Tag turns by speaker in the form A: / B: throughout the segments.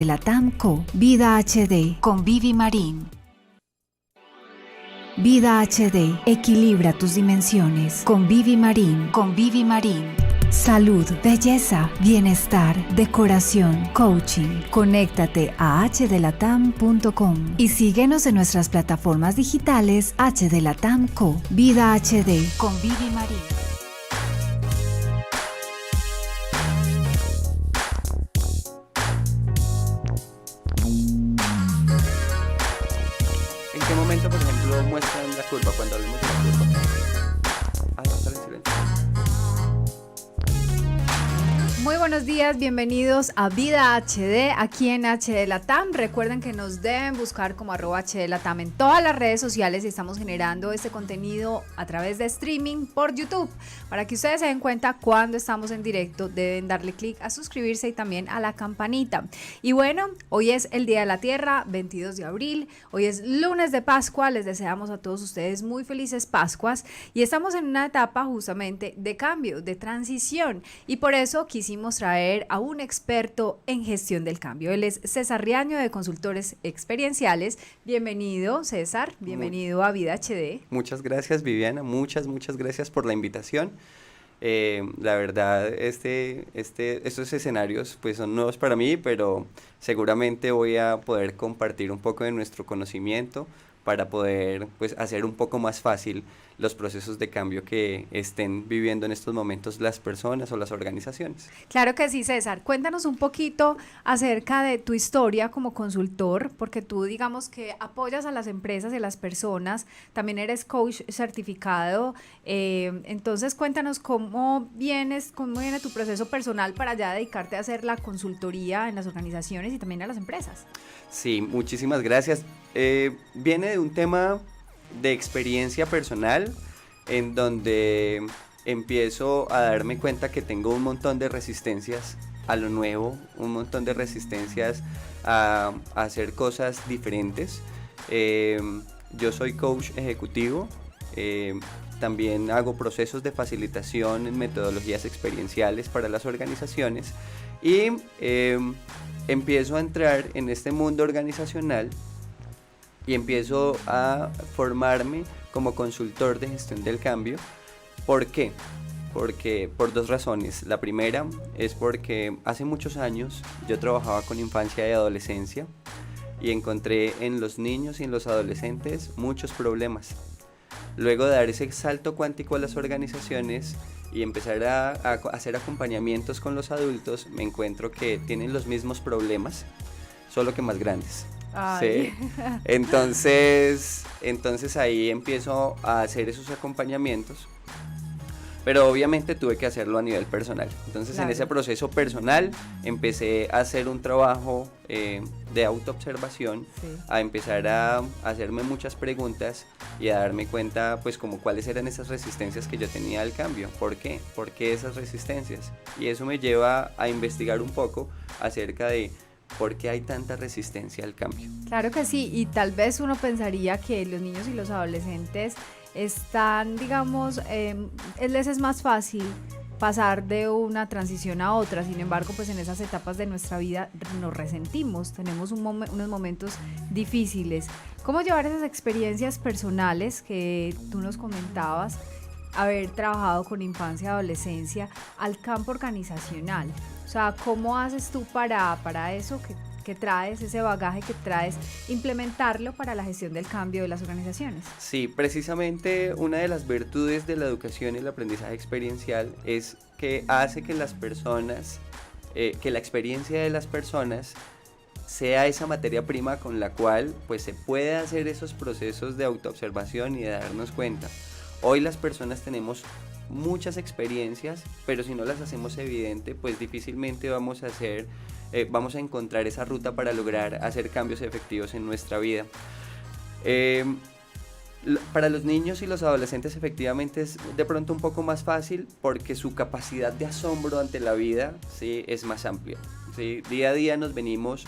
A: Latam Co. Vida HD con Vivi Marín. Vida HD. Equilibra tus dimensiones con Vivi Marín. Salud, belleza, bienestar, decoración, coaching. Conéctate a hdlatam.com y síguenos en nuestras plataformas digitales hdlatam Co. Vida HD con Vivi Marín.
B: ¿En qué momento, por ejemplo, muestran la curva cuando hablemos de la curva? Ah, no, sale en silencio.
C: Muy buenos días, bienvenidos a Vida HD aquí en HD Latam. Recuerden que nos deben buscar como @HD Latam en todas las redes sociales y estamos generando este contenido a través de streaming por YouTube. Para que ustedes se den cuenta cuando estamos en directo, deben darle clic a suscribirse y también a la campanita. Y bueno, hoy es el Día de la Tierra, 22 de abril, hoy es lunes de Pascua, les deseamos a todos ustedes muy felices Pascuas y estamos en una etapa justamente de cambio, de transición y por eso quisimos traer a un experto en gestión del cambio. Él es César Riaño de Consultores Experienciales. Bienvenido, César, bienvenido a Vida HD.
B: Muchas gracias, Viviana, muchas gracias por la invitación. La verdad, estos escenarios pues son nuevos para mí, pero seguramente voy a poder compartir un poco de nuestro conocimiento para poder pues hacer un poco más fácil los procesos de cambio que estén viviendo en estos momentos las personas o las organizaciones.
C: Claro que sí, César. Cuéntanos un poquito acerca de tu historia como consultor, porque tú digamos que apoyas a las empresas y a las personas, también eres coach certificado, entonces cuéntanos cómo viene tu proceso personal para ya dedicarte a hacer la consultoría en las organizaciones y también a las empresas.
B: Sí, muchísimas gracias. Viene de un tema de experiencia personal en donde empiezo a darme cuenta que tengo un montón de resistencias a lo nuevo, un montón de resistencias a hacer cosas diferentes. Yo soy coach ejecutivo, también hago procesos de facilitación en metodologías experienciales para las organizaciones y empiezo a entrar en este mundo organizacional y empiezo a formarme como consultor de gestión del cambio. ¿Por qué? Porque por dos razones. La primera es porque hace muchos años yo trabajaba con infancia y adolescencia y encontré en los niños y en los adolescentes muchos problemas. Luego de dar ese salto cuántico a las organizaciones y empezar a hacer acompañamientos con los adultos, me encuentro que tienen los mismos problemas, solo que más grandes.
C: Ay.
B: Sí. Entonces ahí empiezo a hacer esos acompañamientos, pero obviamente tuve que hacerlo a nivel personal. Entonces claro. En ese proceso personal empecé a hacer un trabajo de autoobservación, sí. A empezar a hacerme muchas preguntas y a darme cuenta pues como cuáles eran esas resistencias que yo tenía al cambio. ¿Por qué? ¿Por qué esas resistencias? Y eso me lleva a investigar un poco acerca de ¿por qué hay tanta resistencia al cambio?
C: Claro que sí, y tal vez uno pensaría que los niños y los adolescentes están, digamos, les es más fácil pasar de una transición a otra, sin embargo, pues en esas etapas de nuestra vida nos resentimos, tenemos unos momentos difíciles. ¿Cómo llevar esas experiencias personales que tú nos comentabas, haber trabajado con infancia y adolescencia, al campo organizacional? O sea, ¿cómo haces tú para eso que traes, ese bagaje que traes, implementarlo para la gestión del cambio de las organizaciones?
B: Sí, precisamente una de las virtudes de la educación y el aprendizaje experiencial es que hace que las personas, que la experiencia de las personas sea esa materia prima con la cual pues se puede hacer esos procesos de autoobservación y de darnos cuenta. Hoy las personas tenemos muchas experiencias, pero si no las hacemos evidente, pues difícilmente vamos a encontrar esa ruta para lograr hacer cambios efectivos en nuestra vida. Para los niños y los adolescentes efectivamente es de pronto un poco más fácil porque su capacidad de asombro ante la vida, ¿sí?, es más amplia, ¿sí? Día a día nos venimos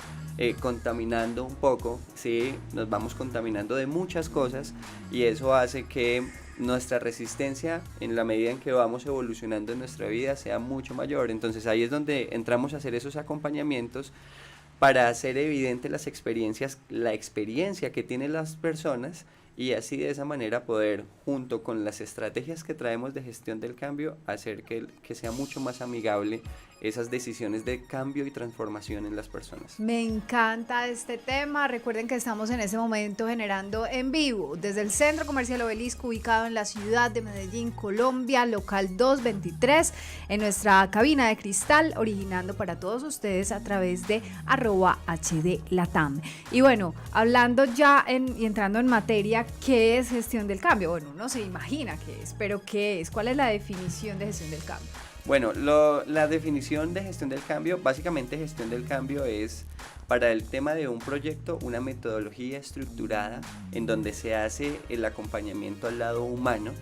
B: contaminando un poco, ¿sí? Nos vamos contaminando de muchas cosas y eso hace que nuestra resistencia, en la medida en que vamos evolucionando en nuestra vida, sea mucho mayor. Entonces ahí es donde entramos a hacer esos acompañamientos para hacer evidente la experiencia que tienen las personas y así de esa manera poder, junto con las estrategias que traemos de gestión del cambio, hacer que sea mucho más amigable esas decisiones de cambio y transformación en las personas.
C: Me encanta este tema. Recuerden que estamos en ese momento generando en vivo desde el Centro Comercial Obelisco, ubicado en la ciudad de Medellín, Colombia, local 223, en nuestra cabina de cristal, originando para todos ustedes a través de @HDLatam. Y bueno, hablando ya y entrando en materia, ¿qué es gestión del cambio? Bueno, uno se imagina qué es, pero ¿qué es? ¿Cuál es la definición de gestión del cambio?
B: Bueno, la definición de gestión del cambio, básicamente gestión del cambio es para el tema de un proyecto una metodología estructurada en donde se hace el acompañamiento al lado humano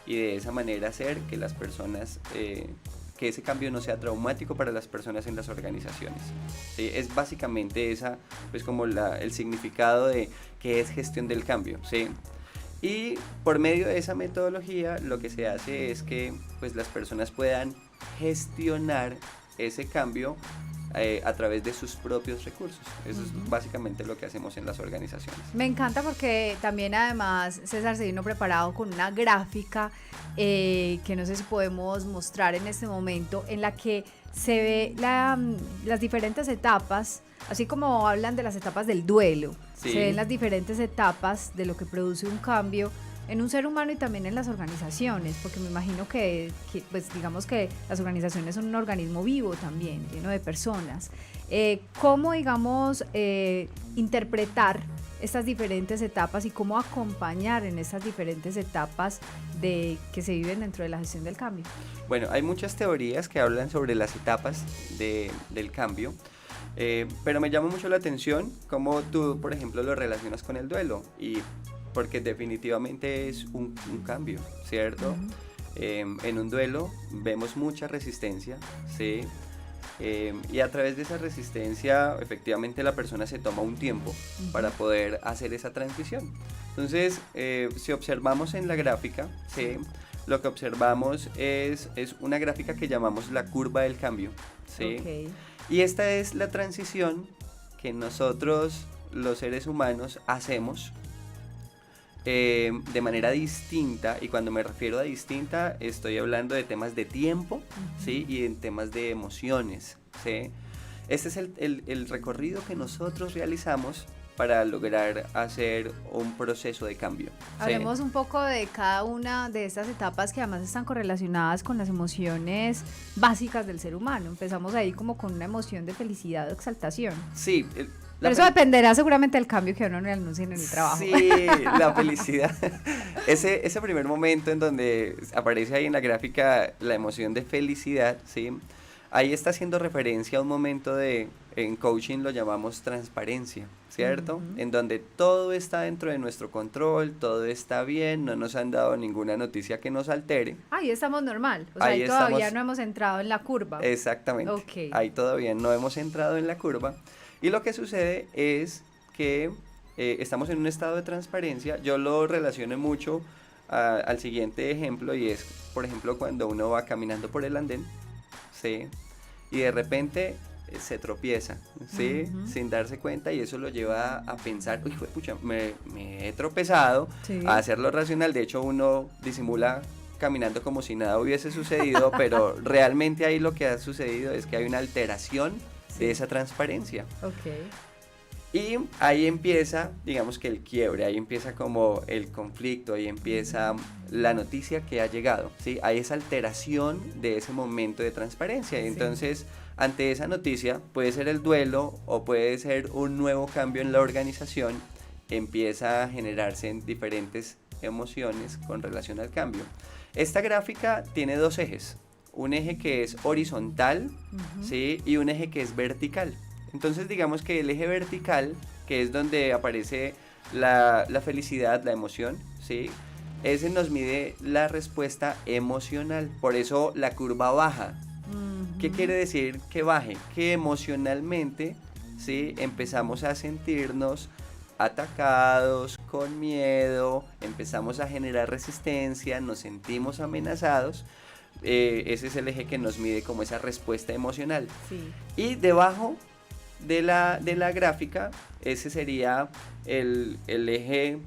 B: y de esa manera hacer que las personas, que ese cambio no sea traumático para las personas en las organizaciones. ¿Sí? Es básicamente esa, pues como el significado de qué es gestión del cambio, ¿sí? Y por medio de esa metodología lo que se hace es que pues las personas puedan gestionar ese cambio a través de sus propios recursos. Eso es básicamente lo que hacemos en las organizaciones.
C: Me encanta porque también además César se vino preparado con una gráfica que no sé si podemos mostrar en este momento, en la que se ve las diferentes etapas, así como hablan de las etapas del duelo. Sí. Se ven las diferentes etapas de lo que produce un cambio en un ser humano y también en las organizaciones, porque me imagino que pues digamos que las organizaciones son un organismo vivo también, lleno de personas. ¿Cómo, digamos, interpretar estas diferentes etapas y cómo acompañar en estas diferentes etapas que se viven dentro de la gestión del cambio?
B: Bueno, hay muchas teorías que hablan sobre las etapas del cambio. Pero me llama mucho la atención cómo tú, por ejemplo, lo relacionas con el duelo, y porque definitivamente es un cambio, ¿cierto? En un duelo vemos mucha resistencia, ¿sí? Y a través de esa resistencia efectivamente la persona se toma un tiempo para poder hacer esa transición. Entonces, si observamos en la gráfica, ¿sí? Lo que observamos es una gráfica que llamamos la curva del cambio, ¿sí? Okay. Y esta es la transición que nosotros, los seres humanos, hacemos de manera distinta, y cuando me refiero a distinta estoy hablando de temas de tiempo, ¿sí? Y en temas de emociones, ¿sí? Este es el recorrido que nosotros realizamos para lograr hacer un proceso de cambio.
C: Hablemos un poco de cada una de estas etapas que además están correlacionadas con las emociones básicas del ser humano. Empezamos ahí como con una emoción de felicidad o exaltación.
B: Sí.
C: Pero eso dependerá seguramente del cambio que a uno le anuncien en el trabajo.
B: Sí, la felicidad. Ese primer momento en donde aparece ahí en la gráfica la emoción de felicidad, ¿sí? Ahí está haciendo referencia a un momento en coaching lo llamamos transparencia, ¿cierto? En donde todo está dentro de nuestro control, todo está bien, no nos han dado ninguna noticia que nos altere.
C: Ahí estamos normal, o sea, ahí todavía no hemos entrado en la curva.
B: Exactamente, okay. Ahí todavía no hemos entrado en la curva. Y lo que sucede es que estamos en un estado de transparencia. Yo lo relaciono mucho al siguiente ejemplo, y es, por ejemplo, cuando uno va caminando por el andén, ¿sí? Y de repente se tropieza, ¿sí? Sin darse cuenta, y eso lo lleva a pensar, uy, pucha, me he tropezado, sí. A hacerlo racional. De hecho, uno disimula caminando como si nada hubiese sucedido, pero realmente ahí lo que ha sucedido es que hay una alteración de esa transparencia.
C: Okay.
B: Y ahí empieza, digamos que el quiebre, ahí empieza como el conflicto, ahí empieza la noticia que ha llegado, ¿sí? Hay esa alteración de ese momento de transparencia. Sí. Entonces, ante esa noticia, puede ser el duelo o puede ser un nuevo cambio en la organización, empieza a generarse en diferentes emociones con relación al cambio. Esta gráfica tiene dos ejes. Un eje que es horizontal, ¿sí? Y un eje que es vertical. Entonces digamos que el eje vertical, que es donde aparece la felicidad, la emoción, ¿sí? Ese nos mide la respuesta emocional, por eso la curva baja. ¿Qué quiere decir que baje? Que emocionalmente, ¿sí? Empezamos a sentirnos atacados, con miedo, empezamos a generar resistencia, nos sentimos amenazados. Ese es el eje que nos mide como esa respuesta emocional. Sí. Y debajo de la gráfica, ese sería el eje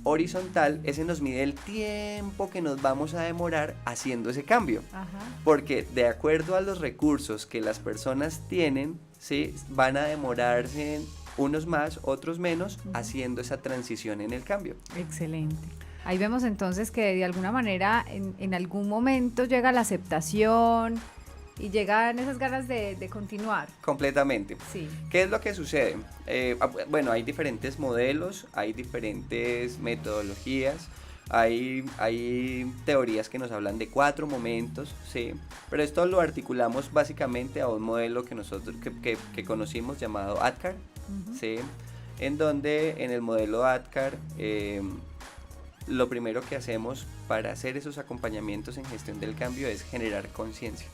B: horizontal, ese nos mide el tiempo que nos vamos a demorar haciendo ese cambio.
C: Ajá.
B: Porque de acuerdo a los recursos que las personas tienen, ¿sí? Van a demorarse unos más, otros menos, haciendo esa transición en el cambio.
C: Excelente. Ahí vemos entonces que de alguna manera en algún momento llega la aceptación y llegan esas ganas de continuar.
B: Completamente.
C: Sí.
B: ¿Qué es lo que sucede? Bueno, hay diferentes modelos, hay diferentes metodologías, hay teorías que nos hablan de 4 momentos, ¿sí? Pero esto lo articulamos básicamente a un modelo que nosotros que conocimos llamado ADKAR, ¿sí? En donde en el modelo ADKAR lo primero que hacemos para hacer esos acompañamientos en gestión del cambio es generar conciencia.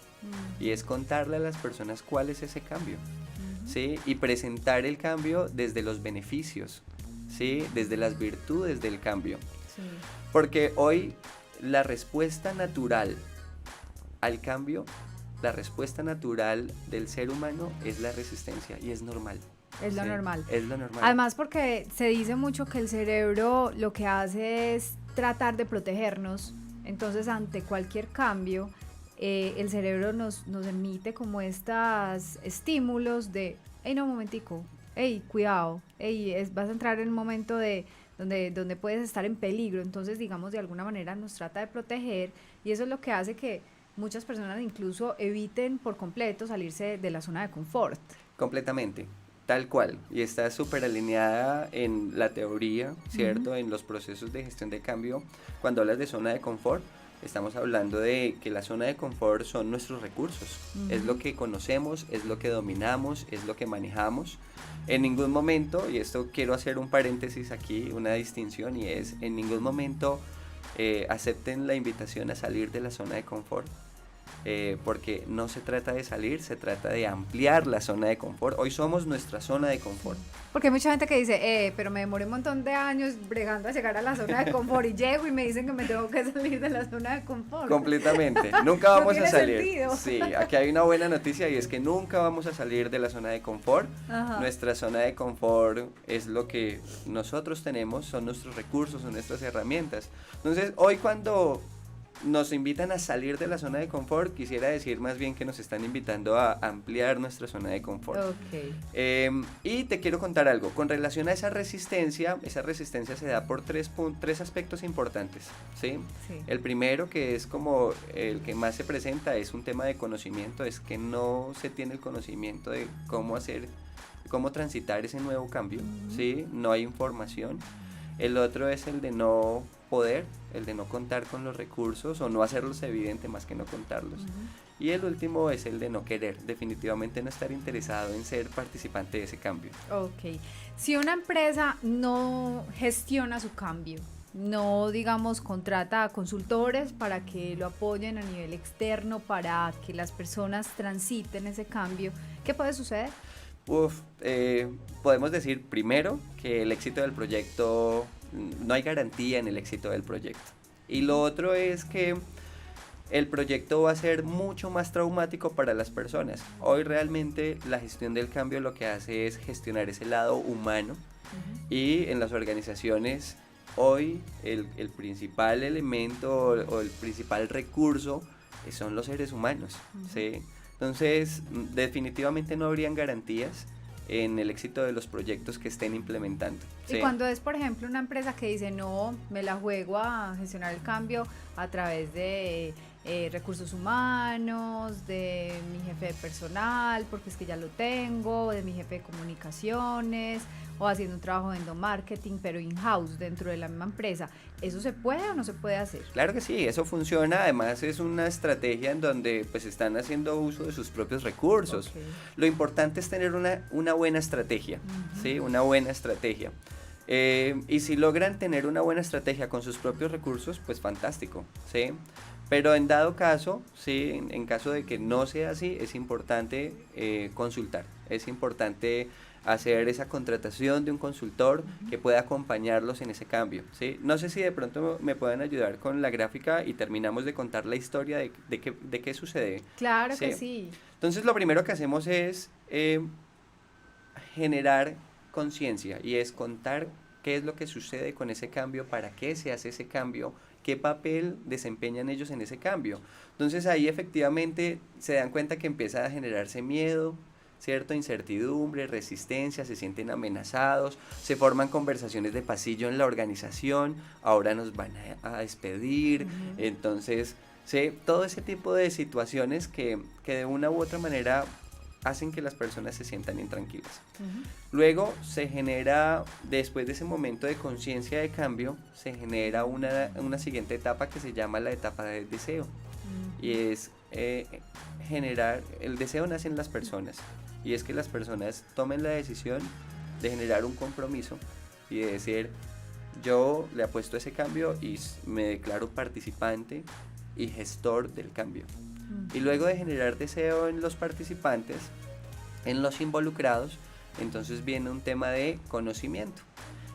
B: Y es contarle a las personas cuál es ese cambio, ¿sí? Y presentar el cambio desde los beneficios, ¿sí? Desde las virtudes del cambio.
C: Sí.
B: Porque hoy la respuesta natural al cambio, la respuesta natural del ser humano es la resistencia y es normal.
C: Es lo
B: Sí,
C: normal.
B: Es lo normal.
C: Además, porque se dice mucho que el cerebro lo que hace es tratar de protegernos. Entonces, ante cualquier cambio, el cerebro nos emite como estos estímulos de, hey, no, un momentico, hey, cuidado, hey, vas a entrar en un momento donde puedes estar en peligro. Entonces, digamos, de alguna manera nos trata de proteger, y eso es lo que hace que muchas personas incluso eviten por completo salirse de la zona de confort.
B: Completamente. Tal cual, y está súper alineada en la teoría, ¿cierto? En los procesos de gestión de cambio. Cuando hablas de zona de confort, estamos hablando de que la zona de confort son nuestros recursos. Es lo que conocemos, es lo que dominamos, es lo que manejamos. En ningún momento, y esto quiero hacer un paréntesis aquí, una distinción, y es, en ningún momento acepten la invitación a salir de la zona de confort. Porque no se trata de salir, se trata de ampliar la zona de confort. Hoy somos nuestra zona de confort.
C: Porque hay mucha gente que dice, pero me demoré un montón de años bregando a llegar a la zona de confort y llego y me dicen que me tengo que salir de la zona de confort.
B: Completamente, nunca vamos
C: No
B: a
C: tiene
B: salir.
C: sentido.
B: Sí, aquí hay una buena noticia y es que nunca vamos a salir de la zona de confort.
C: Ajá.
B: Nuestra zona de confort es lo que nosotros tenemos, son nuestros recursos, son nuestras herramientas. Entonces, hoy cuando nos invitan a salir de la zona de confort, quisiera decir más bien que nos están invitando a ampliar nuestra zona de confort.
C: Ok.
B: Y te quiero contar algo, con relación a esa resistencia se da por tres aspectos importantes, ¿sí?
C: Sí.
B: El primero, que es como el que más se presenta, es un tema de conocimiento, es que no se tiene el conocimiento de cómo transitar ese nuevo cambio, ¿sí? No hay información. El otro es el de no poder, el de no contar con los recursos o no hacerlos evidente más que no contarlos. Y el último es el de no querer, definitivamente no estar interesado en ser participante de ese cambio.
C: Ok. Si una empresa no gestiona su cambio, no, digamos, contrata a consultores para que lo apoyen a nivel externo, para que las personas transiten ese cambio, ¿qué puede suceder?
B: Podemos decir primero que el éxito del proyecto, no hay garantía en el éxito del proyecto. Y lo otro es que el proyecto va a ser mucho más traumático para las personas. Hoy realmente la gestión del cambio lo que hace es gestionar ese lado humano. Y en las organizaciones hoy el principal elemento o el principal recurso son los seres humanos, ¿sí? Entonces, definitivamente no habrían garantías en el éxito de los proyectos que estén implementando.
C: Y cuando es, por ejemplo, una empresa que dice, no, me la juego a gestionar el cambio a través de recursos humanos, de mi jefe de personal, porque es que ya lo tengo, de mi jefe de comunicaciones, o haciendo un trabajo de endomarketing, pero in-house, dentro de la misma empresa, ¿eso se puede o no se puede hacer?
B: Claro que sí, eso funciona. Además es una estrategia en donde pues están haciendo uso de sus propios recursos.
C: Okay.
B: Lo importante es tener una buena estrategia, ¿sí? Una buena estrategia. Y si logran tener una buena estrategia con sus propios recursos, pues fantástico, ¿sí? Pero en dado caso, ¿sí? En caso de que no sea así, es importante consultar, es importante hacer esa contratación de un consultor que pueda acompañarlos en ese cambio, ¿sí? No sé si de pronto me pueden ayudar con la gráfica y terminamos de contar la historia de qué sucede.
C: Claro
B: ¿sí?
C: que sí.
B: Entonces lo primero que hacemos es generar conciencia y es contar qué es lo que sucede con ese cambio, para qué se hace ese cambio, qué papel desempeñan ellos en ese cambio. Entonces ahí efectivamente se dan cuenta que empieza a generarse miedo, ¿cierto? Incertidumbre, resistencia, se sienten amenazados, se forman conversaciones de pasillo en la organización, ahora nos van a despedir, entonces, sí, todo ese tipo de situaciones que de una u otra manera hacen que las personas se sientan intranquilas. Luego se genera, después de ese momento de conciencia de cambio, se genera una siguiente etapa que se llama la etapa del deseo. Y es generar, el deseo nace en las personas, y es que las personas tomen la decisión de generar un compromiso y de decir, yo le apuesto a ese cambio y me declaro participante y gestor del cambio. Y luego de generar deseo en los participantes, en los involucrados, entonces viene un tema de conocimiento.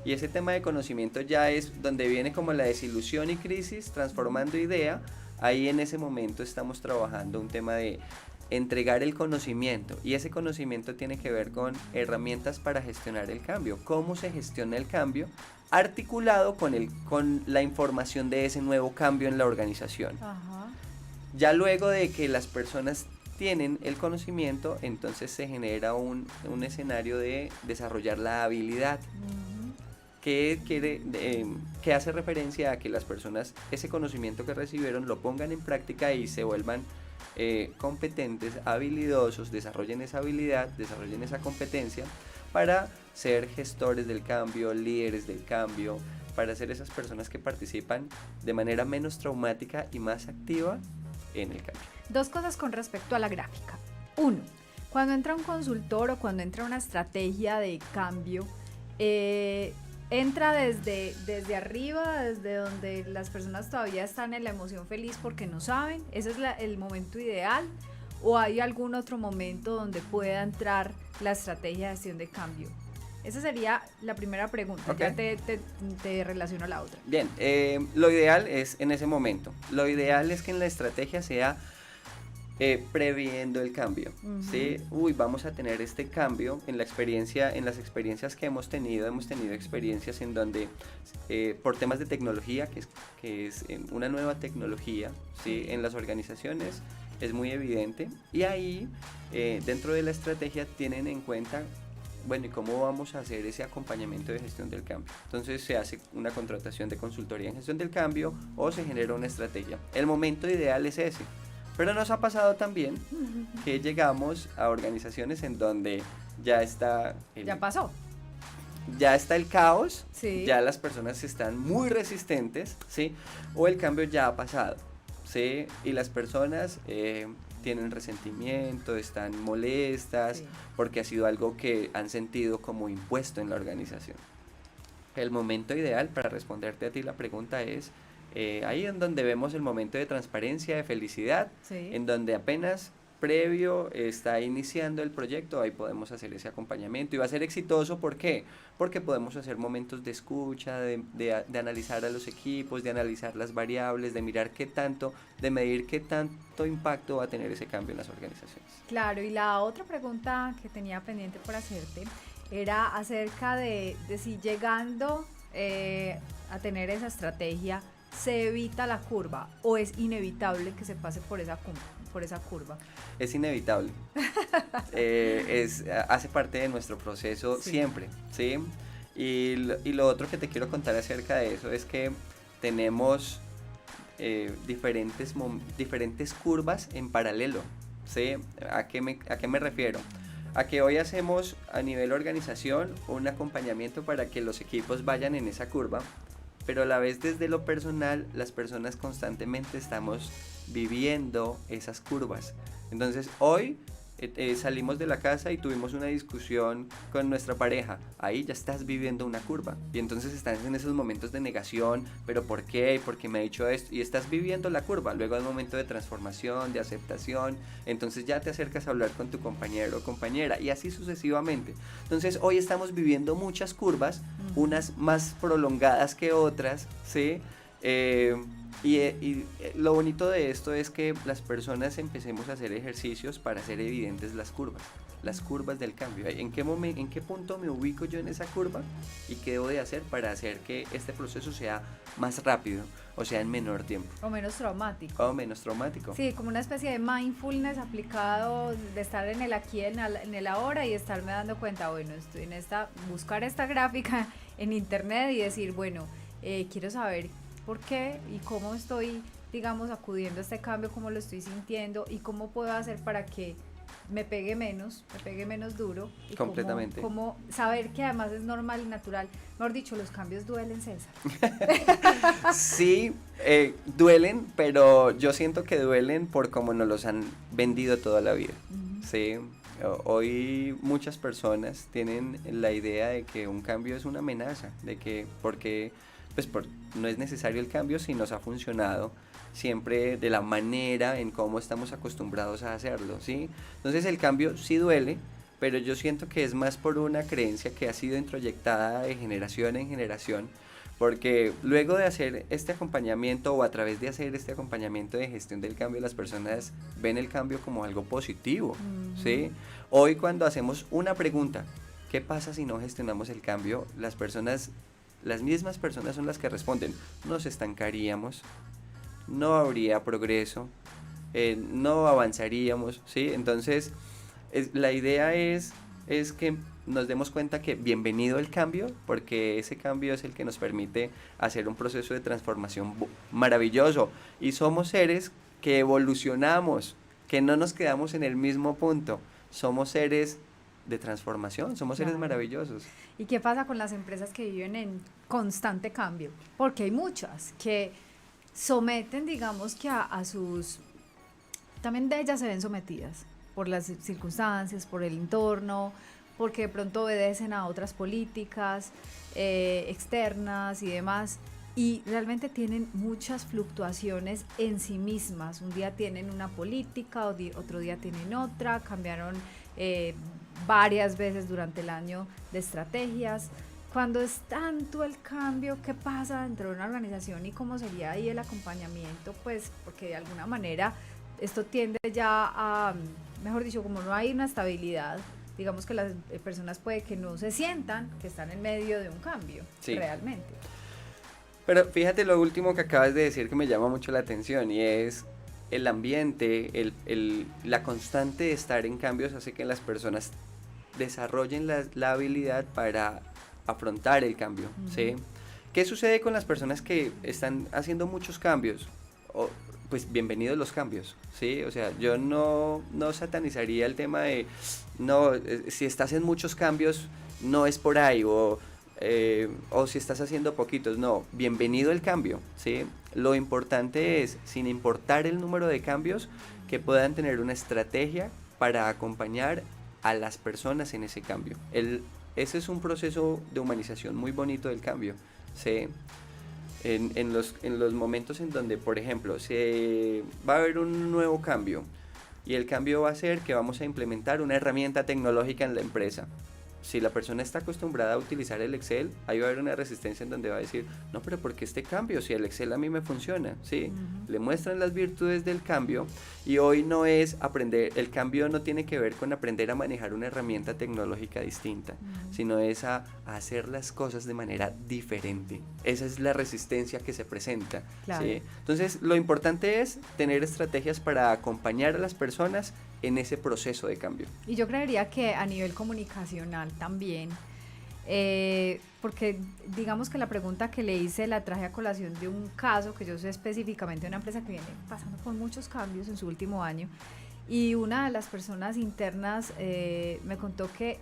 B: Y ese tema de conocimiento ya es donde viene como la desilusión y crisis, transformando idea. Ahí en ese momento estamos trabajando un tema de entregar el conocimiento, y ese conocimiento tiene que ver con herramientas para gestionar el cambio. ¿Cómo se gestiona el cambio? Articulado con la información de ese nuevo cambio en la organización. Ya luego de que las personas tienen el conocimiento, entonces se genera un escenario de desarrollar la habilidad, que hace referencia a que las personas ese conocimiento que recibieron lo pongan en práctica y se vuelvan competentes, habilidosos, desarrollen esa habilidad, desarrollen esa competencia para ser gestores del cambio, líderes del cambio, para ser esas personas que participan de manera menos traumática y más activa en el cambio.
C: Dos cosas con respecto a la gráfica. Uno, cuando entra un consultor o cuando entra una estrategia de cambio, entra desde arriba, desde donde las personas todavía están en la emoción feliz porque no saben, ese es el momento ideal, o hay algún otro momento donde pueda entrar la estrategia de gestión de cambio. Esa sería la primera pregunta, okay. Ya te relaciono a la otra.
B: Bien, lo ideal es en ese momento, lo ideal es que en la estrategia sea previendo el cambio, ¿sí? Vamos a tener este cambio en las experiencias que hemos tenido experiencias en donde por temas de tecnología, que es una nueva tecnología, ¿sí? En las organizaciones es muy evidente, y ahí dentro de la estrategia tienen en cuenta, bueno, ¿y cómo vamos a hacer ese acompañamiento de gestión del cambio? Entonces se hace una contratación de consultoría en gestión del cambio o se genera una estrategia. El momento ideal es ese. Pero nos ha pasado también que llegamos a organizaciones en donde ya está...
C: Ya pasó.
B: Ya está el caos,
C: sí.
B: Ya las personas están muy resistentes, ¿sí? O el cambio ya ha pasado, ¿sí? Y las personas tienen resentimiento, están molestas, sí. Porque ha sido algo que han sentido como impuesto en la organización. El momento ideal para responderte a ti la pregunta es... ahí en donde vemos el momento de transparencia, de felicidad, sí. En donde apenas previo está iniciando el proyecto, ahí podemos hacer ese acompañamiento y va a ser exitoso. ¿Por qué? Porque podemos hacer momentos de escucha, de analizar a los equipos, de analizar las variables, de mirar de medir qué tanto impacto va a tener ese cambio en las organizaciones.
C: Claro, y la otra pregunta que tenía pendiente por hacerte era acerca de si llegando a tener esa estrategia, ¿se evita la curva o es inevitable que se pase por esa curva?
B: Es inevitable. Hace parte de nuestro proceso, sí. Siempre, ¿sí? Y lo otro que te quiero contar acerca de eso es que tenemos diferentes curvas en paralelo, ¿sí? ¿A qué me refiero? A que hoy hacemos a nivel organización un acompañamiento para que los equipos vayan en esa curva, pero a la vez desde lo personal, las personas constantemente estamos viviendo esas curvas. Entonces hoy salimos de la casa y tuvimos una discusión con nuestra pareja, ahí ya estás viviendo una curva y entonces estás en esos momentos de negación, pero ¿por qué? ¿Por qué me ha dicho esto? Y estás viviendo la curva. Luego hay un momento de transformación, de aceptación, entonces ya te acercas a hablar con tu compañero o compañera y así sucesivamente. Entonces hoy estamos viviendo muchas curvas, unas más prolongadas que otras, ¿sí? Y lo bonito de esto es que las personas empecemos a hacer ejercicios para hacer evidentes las curvas. las curvas del cambio. ¿En qué punto me ubico yo en esa curva y qué debo de hacer para hacer que este proceso sea más rápido o sea en menor tiempo?
C: O menos traumático.
B: O menos traumático.
C: Sí, como una especie de mindfulness aplicado, de estar en el aquí, en el ahora y estarme dando cuenta, bueno, estoy en buscar esta gráfica en internet y decir, bueno, quiero saber por qué y cómo estoy, digamos, acudiendo a este cambio, cómo lo estoy sintiendo y cómo puedo hacer para que me pegue menos duro. Y
B: completamente.
C: Cómo saber que además es normal y natural. Mejor dicho, los cambios duelen, César.
B: Sí, duelen, pero yo siento que duelen por cómo nos los han vendido toda la vida. Sí, hoy muchas personas tienen la idea de que un cambio es una amenaza, de que no es necesario el cambio si nos ha funcionado siempre de la manera en cómo estamos acostumbrados a hacerlo, ¿sí? Entonces el cambio sí duele, pero yo siento que es más por una creencia que ha sido introyectada de generación en generación, porque luego de hacer este acompañamiento o a través de hacer este acompañamiento de gestión del cambio, las personas ven el cambio como algo positivo, ¿sí? Hoy cuando hacemos una pregunta, ¿qué pasa si no gestionamos el cambio? Las mismas personas son las que responden, nos estancaríamos, no habría progreso, no avanzaríamos, ¿sí? Entonces, la idea es que nos demos cuenta que bienvenido el cambio, porque ese cambio es el que nos permite hacer un proceso de transformación maravilloso. Y somos seres que evolucionamos, que no nos quedamos en el mismo punto. Somos seres de transformación, somos seres maravillosos.
C: ¿Y qué pasa con las empresas que viven en constante cambio? Porque hay muchas que someten, digamos que a sus... También de ellas se ven sometidas por las circunstancias, por el entorno, porque de pronto obedecen a otras políticas externas y demás, y realmente tienen muchas fluctuaciones en sí mismas. Un día tienen una política, otro día tienen otra, cambiaron varias veces durante el año de estrategias. Cuando es tanto el cambio, ¿qué pasa dentro de una organización y cómo sería ahí el acompañamiento? Pues porque de alguna manera esto tiende ya a, mejor dicho, como no hay una estabilidad, digamos que las personas puede que no se sientan que están en medio de un cambio, sí, realmente.
B: Pero fíjate lo último que acabas de decir que me llama mucho la atención, y es el ambiente, la constante de estar en cambios hace que las personas desarrollen la habilidad para afrontar el cambio, ¿sí? ¿Qué sucede con las personas que están haciendo muchos cambios? Pues bienvenidos los cambios, ¿sí? O sea, yo no satanizaría el tema de, no, si estás en muchos cambios, no es por ahí, o si estás haciendo poquitos, no, bienvenido el cambio, ¿sí? Lo importante es, sin importar el número de cambios, que puedan tener una estrategia para acompañar a las personas en ese cambio. Ese es un proceso de humanización muy bonito del cambio, ¿sí? En los momentos en donde, por ejemplo, se va a haber un nuevo cambio, y el cambio va a ser que vamos a implementar una herramienta tecnológica en la empresa. Si la persona está acostumbrada a utilizar el Excel, ahí va a haber una resistencia en donde va a decir, no, pero ¿por qué este cambio? Si el Excel a mí me funciona, ¿sí? Le muestran las virtudes del cambio, y hoy no es aprender, el cambio no tiene que ver con aprender a manejar una herramienta tecnológica distinta, sino es a hacer las cosas de manera diferente. Esa es la resistencia que se presenta, claro. ¿Sí? Entonces, lo importante es tener estrategias para acompañar a las personas en ese proceso de cambio.
C: Y yo creería que a nivel comunicacional también, porque digamos que la pregunta que le hice la traje a colación de un caso que yo sé específicamente de una empresa que viene pasando por muchos cambios en su último año, y una de las personas internas me contó que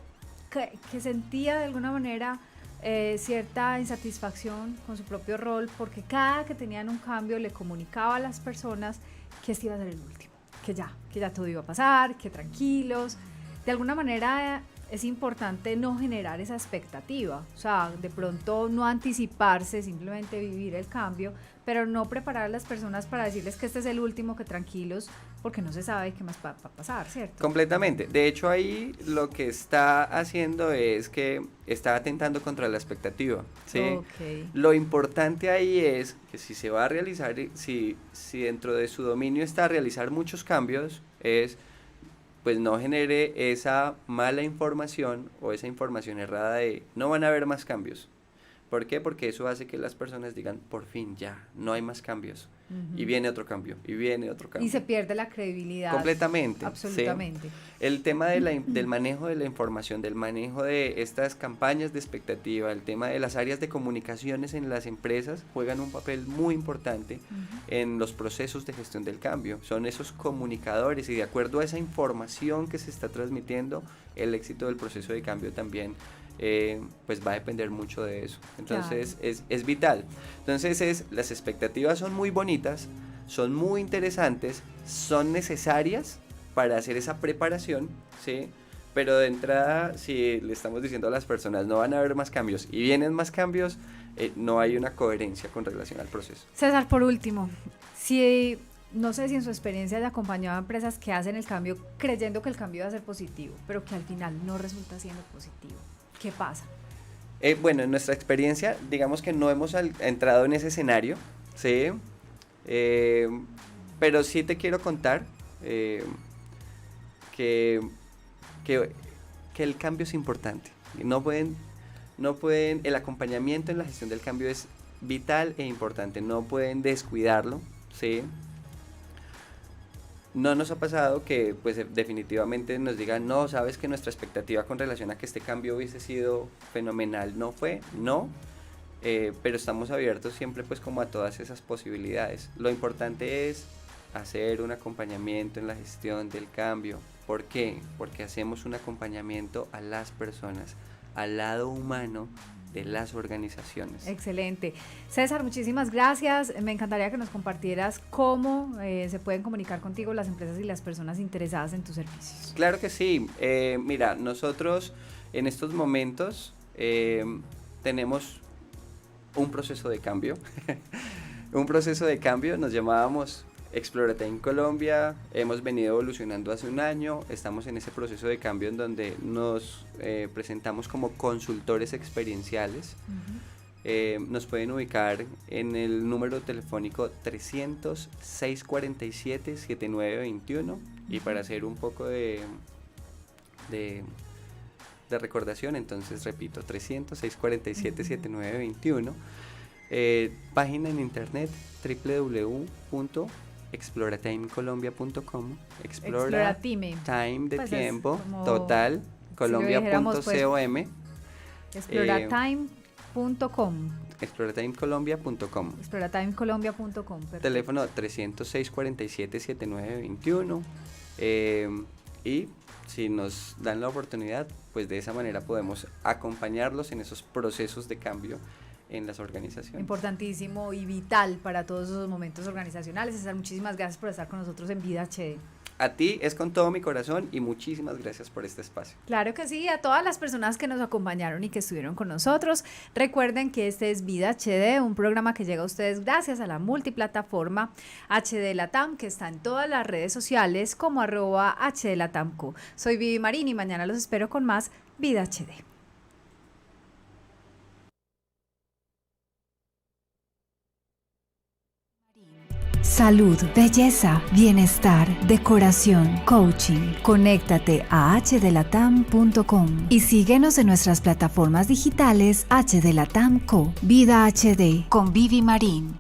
C: sentía de alguna manera cierta insatisfacción con su propio rol, porque cada que tenían un cambio le comunicaba a las personas que este iba a ser el último, que ya todo iba a pasar, que tranquilos. De alguna manera es importante no generar esa expectativa, o sea, de pronto no anticiparse, simplemente vivir el cambio, pero no preparar a las personas para decirles que este es el último, que tranquilos, porque no se sabe qué más va a pasar, ¿cierto?
B: Completamente. De hecho, ahí lo que está haciendo es que está atentando contra la expectativa, ¿sí? Okay. Lo importante ahí es que si se va a realizar, si dentro de su dominio está realizar muchos cambios, es pues no genere esa mala información o esa información errada de no van a haber más cambios. ¿Por qué? Porque eso hace que las personas digan, por fin ya, no hay más cambios. Y viene otro cambio, y viene otro cambio.
C: Y se pierde la credibilidad.
B: Completamente.
C: Absolutamente.
B: ¿Sí? El tema del manejo de la información, del manejo de estas campañas de expectativa, el tema de las áreas de comunicaciones en las empresas juegan un papel muy importante en los procesos de gestión del cambio. Son esos comunicadores y de acuerdo a esa información que se está transmitiendo, el éxito del proceso de cambio también pues va a depender mucho de eso. Entonces es vital. Entonces las expectativas son muy bonitas, son muy interesantes, son necesarias para hacer esa preparación, ¿sí? Pero de entrada, si le estamos diciendo a las personas no van a haber más cambios y vienen más cambios, no hay una coherencia con relación al proceso.
C: César, por último, no sé si en su experiencia haya acompañado a empresas que hacen el cambio creyendo que el cambio va a ser positivo, pero que al final no resulta siendo positivo. ¿Qué pasa?
B: Bueno, en nuestra experiencia, digamos que no hemos entrado en ese escenario, ¿sí? Pero sí te quiero contar que el cambio es importante. No pueden, el acompañamiento en la gestión del cambio es vital e importante, no pueden descuidarlo, ¿sí? No nos ha pasado que pues definitivamente nos digan, no, sabes que nuestra expectativa con relación a que este cambio hubiese sido fenomenal, pero estamos abiertos siempre pues como a todas esas posibilidades. Lo importante es hacer un acompañamiento en la gestión del cambio. ¿Por qué? Porque hacemos un acompañamiento a las personas, al lado humano de las organizaciones.
C: Excelente. César, muchísimas gracias. Me encantaría que nos compartieras cómo se pueden comunicar contigo las empresas y las personas interesadas en tus servicios.
B: Claro que sí. Mira, nosotros en estos momentos tenemos un proceso de cambio. Un proceso de cambio, nos llamábamos Explora-Time Colombia, hemos venido evolucionando hace un año, estamos en ese proceso de cambio en donde nos presentamos como consultores experienciales. Nos pueden ubicar en el número telefónico 300-647-7921 y para hacer un poco de recordación, entonces repito, 300-647-7921, página en internet www.exploratimecolombia.com, Exploratime de pues tiempo, total, colombia.com,
C: exploratime.com,
B: exploratimecolombia.com,
C: exploratimecolombia.com,
B: teléfono 300-647-7921, y si nos dan la oportunidad, pues de esa manera podemos acompañarlos en esos procesos de cambio en las organizaciones.
C: Importantísimo y vital para todos esos momentos organizacionales. César, muchísimas gracias por estar con nosotros en Vida HD.
B: A ti es con todo mi corazón y muchísimas gracias por este espacio.
C: Claro que sí, a todas las personas que nos acompañaron y que estuvieron con nosotros. Recuerden que este es Vida HD, un programa que llega a ustedes gracias a la multiplataforma HD Latam, que está en todas las redes sociales como @HDLatamco. Soy Vivi Marín y mañana los espero con más Vida HD.
A: Salud, belleza, bienestar, decoración, coaching. Conéctate a hdlatam.com y síguenos en nuestras plataformas digitales HD Latam Co. Vida HD con Vivi Marín.